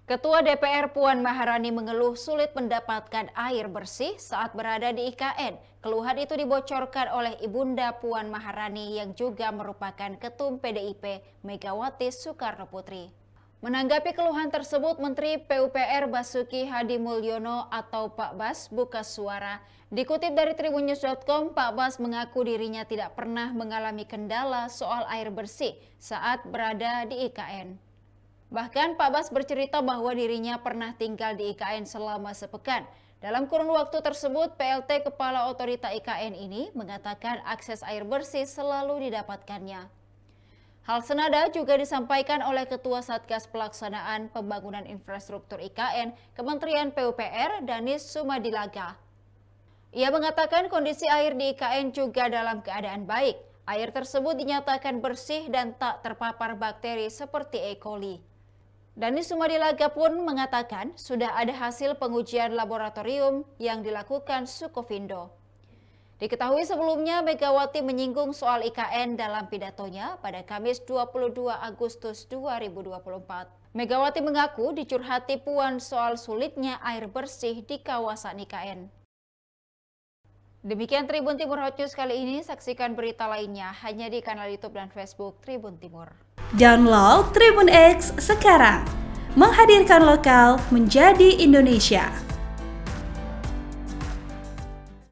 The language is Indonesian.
Ketua DPR Puan Maharani mengeluh sulit mendapatkan air bersih saat berada di IKN. Keluhan itu dibocorkan oleh Ibunda Puan Maharani yang juga merupakan Ketum PDIP Megawati Soekarnoputri. Menanggapi keluhan tersebut, Menteri PUPR Basuki Hadi Mulyono atau Pak Bas buka suara. Dikutip dari tribunnews.com, Pak Bas mengaku dirinya tidak pernah mengalami kendala soal air bersih saat berada di IKN. Bahkan Pak Bas bercerita bahwa dirinya pernah tinggal di IKN selama sepekan. Dalam kurun waktu tersebut, PLT Kepala Otorita IKN ini mengatakan akses air bersih selalu didapatkannya. Hal senada juga disampaikan oleh Ketua Satgas Pelaksanaan Pembangunan Infrastruktur IKN Kementerian PUPR Danis Sumadilaga. Ia mengatakan kondisi air di IKN juga dalam keadaan baik. Air tersebut dinyatakan bersih dan tak terpapar bakteri seperti E. coli. Danis Sumadilaga pun mengatakan sudah ada hasil pengujian laboratorium yang dilakukan Sukovindo. Diketahui sebelumnya Megawati menyinggung soal IKN dalam pidatonya pada Kamis 22 Agustus 2024. Megawati mengaku dicurhati Puan soal sulitnya air bersih di kawasan IKN. Demikian Tribun Timur Hot News kali ini, saksikan berita lainnya hanya di kanal YouTube dan Facebook Tribun Timur. Download Tribun X sekarang, menghadirkan lokal menjadi Indonesia.